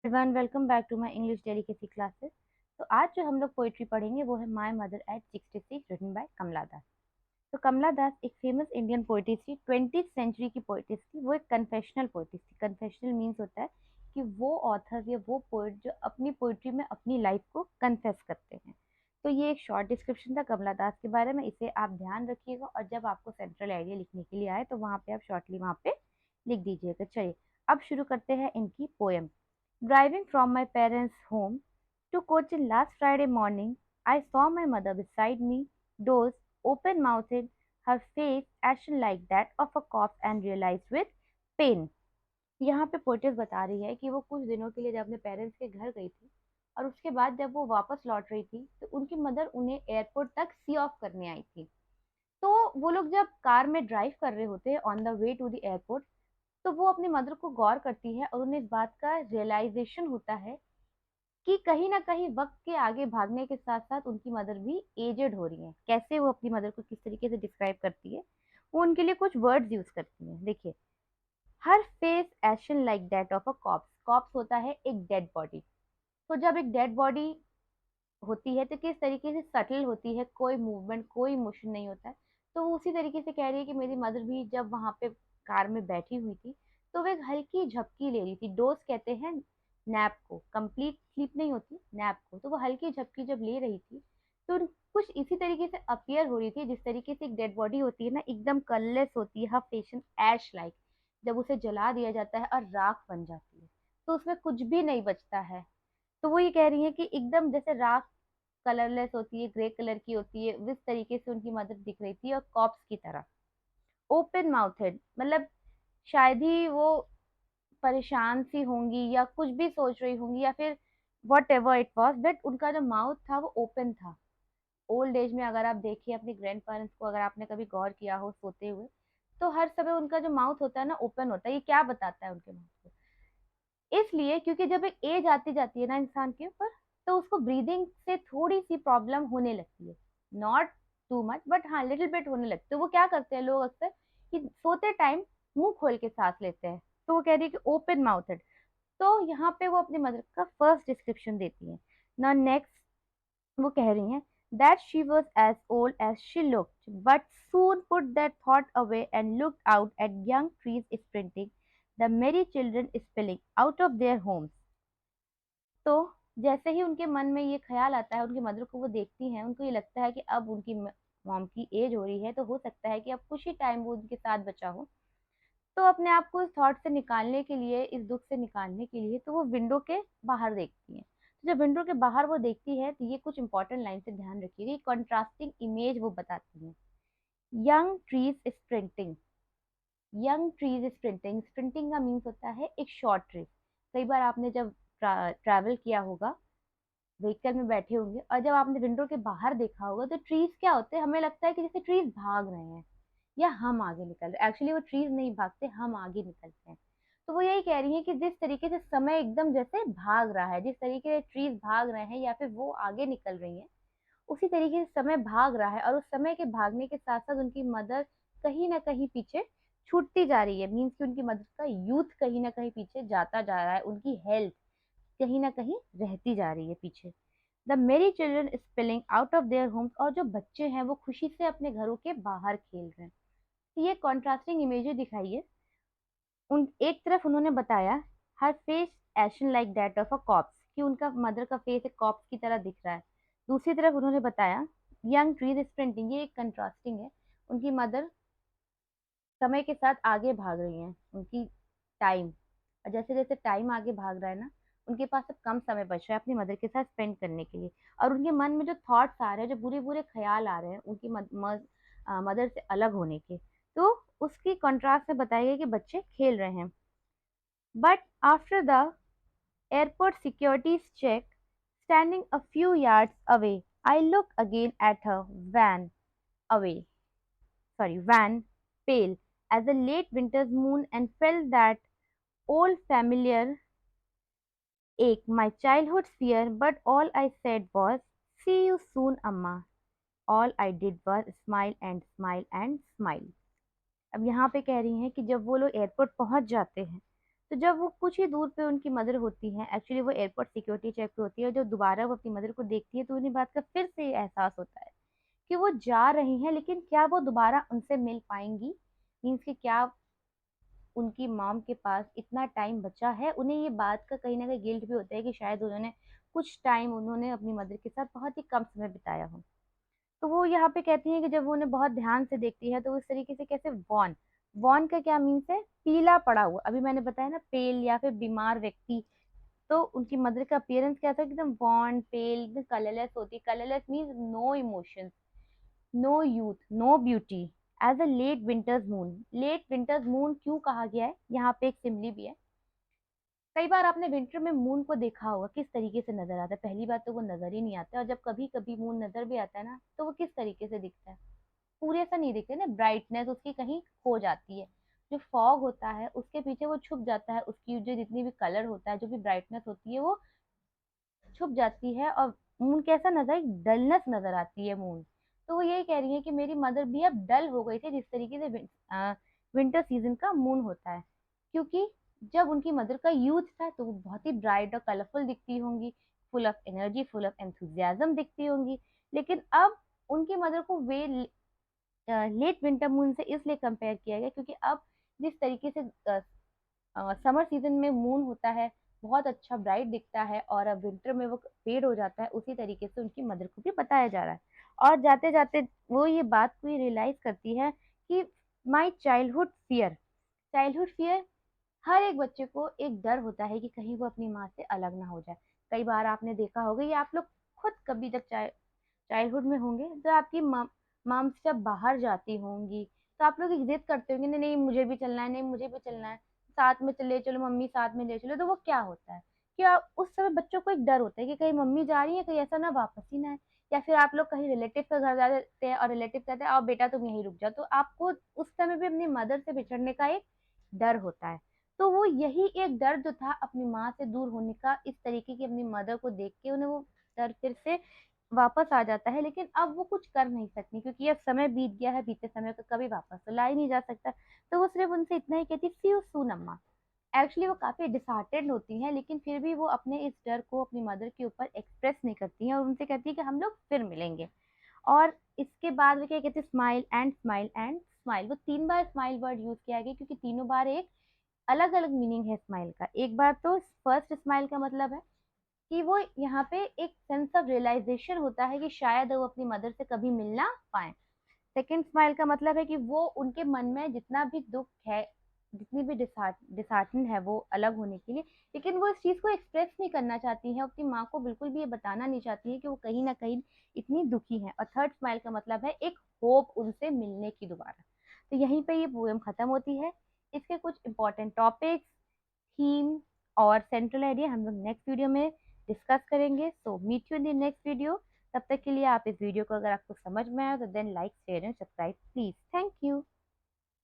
Everyone, welcome back to my English daily के सी classes. तो आज जो हम लोग पोइट्री पढ़ेंगे वो है my mother at 66 written by Kamala Das. तो कमला दास एक फेमस इंडियन पोइटिस थी, 20th सेंचुरी की पोइटिस थी। वो एक कन्फेशनल पोइटिस थी। कन्फेशनल मीन्स होता है कि वो ऑथर या वो पोइट जो अपनी पोइट्री में अपनी लाइफ को कन्फेस करते हैं। तो ये एक शॉर्ट डिस्क्रिप्शन था कमला दास के बारे में, इसे आप ध्यान रखिएगा और जब आपको सेंट्रल आइडिया लिखने के लिए आए तो वहाँ पे आप शॉर्टली वहाँ पे लिख दीजिएगा। चलिए अब शुरू करते हैं इनकी poem. Driving from my parents' home to Cochin last Friday morning, I saw my mother beside me, dozed, open-mouthed, her face ashen like that of a corpse, and realized with pain. यहाँ पे poetess बता रही है कि वो कुछ दिनों के लिए जब अपने पेरेंट्स के घर गई थी और उसके बाद जब वो वापस लौट रही थी तो उनकी मदर उन्हें एयरपोर्ट तक सी ऑफ करने आई थी। तो वो लोग जब कार में ड्राइव कर रहे होते हैं on the way to the airport, तो वो अपनी मदर को गौर करती है और उन्हें इस बात का रियलाइजेशन होता है कि कहीं ना कहीं वक्त के आगे भागने के साथ साथ उनकी मदर भी एजेड हो रही हैं। कैसे वो अपनी मदर को किस तरीके से डिस्क्राइब करती है, वो उनके लिए कुछ वर्ड्स यूज करती है। देखिए, her face ashen like that of a corpse. Corpse होता है एक डेड बॉडी। तो जब एक डेड बॉडी होती है तो किस तरीके से सटल होती है, कोई मूवमेंट कोई मोशन नहीं होता है। तो वो उसी तरीके से कह रही है कि मेरी मदर भी जब वहां पे कार में बैठी हुई थी तो वो एक हल्की झपकी ले रही थी। डोज कहते हैं नैप को, कंप्लीट स्लीप नहीं होती, नैप को। तो वो हल्की झपकी जब ले रही थी तो कुछ इसी तरीके से अपियर हो रही थी जिस तरीके से एक डेड बॉडी होती है ना, एकदम कलरलेस होती है, हर फेशन ऐश लाइक। जब उसे जला दिया जाता है और राख बन जाती है तो उसमें कुछ भी नहीं बचता है। तो वो ये कह रही है कि एकदम जैसे राख कलरलेस होती है, ग्रे कलर की होती है, इस तरीके से उनकी मदर दिख रही थी और कॉप्स की तरह। ओपन माउथेड मतलब शायद ही वो परेशान सी होंगी या कुछ भी सोच रही होंगी या फिर what ever it was, but उनका जो माउथ था वो ओपन था। ओल्ड एज में अगर आप देखिए अपने ग्रैंड पेरेंट्स को, अगर आपने कभी गौर किया हो सोते हुए, तो हर समय उनका जो माउथ होता है ना ओपन होता है। ये क्या बताता है उनके माउथ को? इसलिए क्योंकि जब एक एज आती जाती है ना इंसान के ऊपर, तो उसको ब्रीदिंग से थोड़ी सी प्रॉब्लम होने लगती है। नॉट टू मच बट हाँ लिटिल बिट होने लगती है। तो वो क्या करते हैं लोग अक्सर कि सोते टाइम मुंह खोल के सांस लेते हैं। तो वो कह रही है कि ओपन माउथेड। तो यहाँ पे वो अपनी मदर का फर्स्ट डिस्क्रिप्शन देती है ना। नेक्स्ट वो कह रही हैं that she was as old as she looked, but soon put that thought away and looked out at young trees sprinting, the merry children spilling out of their homes. तो जैसे ही उनके मन में ये ख्याल आता है, उनकी मदर को वो देखती हैं, उनको ये लगता है कि अब उनकी मॉम की एज हो रही है तो हो सकता है कि अब कुछ ही टाइम वो उनके साथ बचा हो। तो अपने आप को इस थॉट से निकालने के लिए, इस दुख से निकालने के लिए, तो वो विंडो के बाहर देखती हैं। तो जब विंडो के बाहर वो देखती है तो ये कुछ इंपॉर्टेंट लाइन से ध्यान रखिएगा, कंट्रास्टिंग इमेज वो बताती है। Young trees sprinting. Young trees sprinting, sprinting का मीन्स होता है एक शॉर्ट ट्रिप। कई बार आपने जब ट्रैवल किया होगा, व्हीकल में बैठे होंगे और जब आपने विंडो के बाहर देखा होगा तो ट्रीज क्या होते हैं, हमें लगता है कि जैसे ट्रीज भाग रहे हैं या हम आगे निकल रहे हैं। एक्चुअली वो ट्रीज नहीं भागते, हम आगे निकलते हैं। तो वो यही कह रही है कि जिस तरीके से समय एकदम जैसे भाग रहा है, जिस तरीके से ट्रीज भाग रहे हैं या फिर वो आगे निकल रही हैं, उसी तरीके से समय भाग रहा है और उस समय के भागने के साथ साथ उनकी मदर कहीं ना कहीं पीछे छूटती जा रही है। मीन्स कि उनकी मदर का यूथ कहीं ना कहीं पीछे जाता जा रहा है, उनकी हेल्थ कहीं ना कहीं रहती जा रही है पीछे। द मेरी children spilling out of their homes, और जो बच्चे हैं वो खुशी से अपने घरों के बाहर खेल रहे हैं। तो ये कॉन्ट्रास्टिंग इमेजेस दिखाई है। उन एक तरफ उन्होंने बताया her face ashen like that of a corpse, कि उनका मदर का फेस एक कॉप्स की तरह दिख रहा है। दूसरी तरफ उन्होंने बताया यंग ट्रीज स्प्रिंटिंग, ये एक कंट्रास्टिंग है। उनकी मदर समय के साथ आगे भाग रही हैं, उनकी टाइम, और जैसे जैसे टाइम आगे भाग रहा है ना, उनके पास अब कम समय बच रहा है अपनी मदर के साथ स्पेंड करने के लिए। और उनके मन में जो थॉट्स आ रहे हैं, जो बुरे बुरे ख्याल आ रहे हैं उनकी मदर से अलग होने के, तो उसकी कंट्रास्ट में बताया गया कि बच्चे खेल रहे हैं। But after the airport security's check, standing a few yards away, I look again at her away, van, pale as a late winter's moon, and felt that old familiar ache, my childhood's fear. But all I said was, see you soon, Amma. All I did was smile and smile and smile. अब यहाँ पे कह रही हैं कि जब वो लोग एयरपोर्ट पहुंच जाते हैं तो जब वो कुछ ही दूर पे उनकी मदर होती हैं, एक्चुअली वो एयरपोर्ट सिक्योरिटी चेक पे होती है, और जब दोबारा वो अपनी मदर को देखती है तो उन्हें बात का फिर से ये एहसास होता है कि वो जा रही हैं, लेकिन क्या वो दोबारा उनसे मिल पाएंगी। मीन्स कि क्या उनकी मॉम के पास इतना टाइम बचा है। उन्हें ये बात का कहीं ना कहीं गिल्ट भी होता है कि शायद उन्होंने कुछ टाइम उन्होंने अपनी मदर के साथ बहुत ही कम समय बिताया हो। तो वो यहाँ पे कहती हैं कि जब वो उन्हें बहुत ध्यान से देखती है तो वो इस तरीके से कैसे वॉन, वॉन का क्या मीन्स है, पीला पड़ा हुआ। अभी मैंने बताया ना, पेल या फिर बीमार व्यक्ति। तो उनकी मदर का अपीयरेंस क्या था, एकदम वॉन पेल, एकदम कलरलेस होती। Colourless means no emotions, no youth, no beauty, as a late winter's moon. Late winter's moon क्यों कहा गया है, यहाँ पे एक सिमिली भी है। कई बार आपने विंटर में मून को देखा होगा किस तरीके से नजर आता है। पहली बात तो वो नजर ही नहीं आता, और जब कभी कभी मून नजर भी आता है ना, तो वो किस तरीके से दिखता है, पूरे ऐसा नहीं दिखता ना, ब्राइटनेस उसकी कहीं खो जाती है। जो फॉग होता है उसके पीछे वो छुप जाता है, उसकी जो जितनी भी कलर होता है, जो भी ब्राइटनेस होती है, वो छुप जाती है, और मून कैसा नजर, डलनेस नजर आती है मून। तो वो यही कह रही है कि मेरी मदर भी अब डल हो गई थी, जिस तरीके से विंटर सीजन का मून होता है। क्योंकि जब उनकी मदर का यूथ था तो वो बहुत ही ब्राइट और कलरफुल दिखती होंगी, full of energy, full of enthusiasm दिखती होंगी। लेकिन अब उनकी मदर को वे लेट विंटर मून से इसलिए कंपेयर किया गया क्योंकि अब जिस तरीके से समर सीजन में मून होता है, बहुत अच्छा ब्राइट दिखता है, और अब विंटर में वो फेड हो जाता है, उसी तरीके से उनकी मदर को भी बताया जा रहा है। और जाते जाते वो ये बात को रियलाइज करती है कि my childhood fear, childhood fear, हर एक बच्चे को एक डर होता है कि कहीं वो अपनी माँ से अलग ना हो जाए। कई बार आपने देखा होगा, या आप लोग खुद कभी जब चाइल्डहुड में होंगे तो आपकी मॉम जब बाहर जाती होंगी तो आप लोग एक जिद करते होंगे, नहीं नहीं मुझे भी चलना है, नहीं मुझे भी चलना है, साथ में चले चलो मम्मी, साथ में ले चलो। तो वो क्या होता है कि उस समय बच्चों को एक डर होता है कि कहीं मम्मी जा रही है, कहीं ऐसा ना वापस ही ना है। या फिर आप लोग कहीं रिलेटिव के घर जाते हैं और रिलेटिव कहते हैं आओ बेटा तुम यहीं रुक जाओ, तो आपको उस समय भी अपनी मदर से बिछड़ने का एक डर होता है। तो वो यही एक डर जो था अपनी माँ से दूर होने का, इस तरीके की अपनी मदर को देख के उन्हें वो डर फिर से वापस आ जाता है। लेकिन अब वो कुछ कर नहीं सकती क्योंकि अब समय बीत गया है, बीते समय को कभी वापस तो ला ही नहीं जा सकता। तो वो सिर्फ उनसे इतना ही कहती, सी यू सून अम्मा। एक्चुअली वो काफी डिसहार्टेड होती हैं, लेकिन फिर भी वो अपने इस डर को अपनी मदर के ऊपर एक्सप्रेस नहीं करती हैं, और उनसे कहती है कि हम लोग फिर मिलेंगे। और इसके बाद वो क्या कहती है, smile and smile and smile. वो 3 बार स्माइल वर्ड यूज किया गया क्योंकि तीनों बार एक अलग अलग मीनिंग है स्माइल का। एक बार तो फर्स्ट स्माइल का मतलब है कि वो यहाँ पे एक सेंस ऑफ रियलाइजेशन होता है कि शायद वो अपनी मदर से कभी मिलना पाए। सेकेंड स्माइल का मतलब है कि वो उनके मन में जितना भी दुख है, जितनी भी डिसहार्टन है वो अलग होने के लिए, लेकिन वो इस चीज को एक्सप्रेस नहीं करना चाहती है, अपनी माँ को बिल्कुल भी ये बताना नहीं चाहती है कि वो कहीं ना कहीं इतनी दुखी है। और थर्ड स्माइल का मतलब है एक होप उनसे मिलने की दोबारा। तो यहीं पे ये पोएम खत्म होती है। इसके कुछ इंपॉर्टेंट टॉपिक्स, थीम और सेंट्रल आइडिया हम लोग नेक्स्ट वीडियो में डिस्कस करेंगे। So meet you in the next video. तब तक के लिए आप इस वीडियो को अगर आपको समझ में आया तो then like share and subscribe please. Thank you.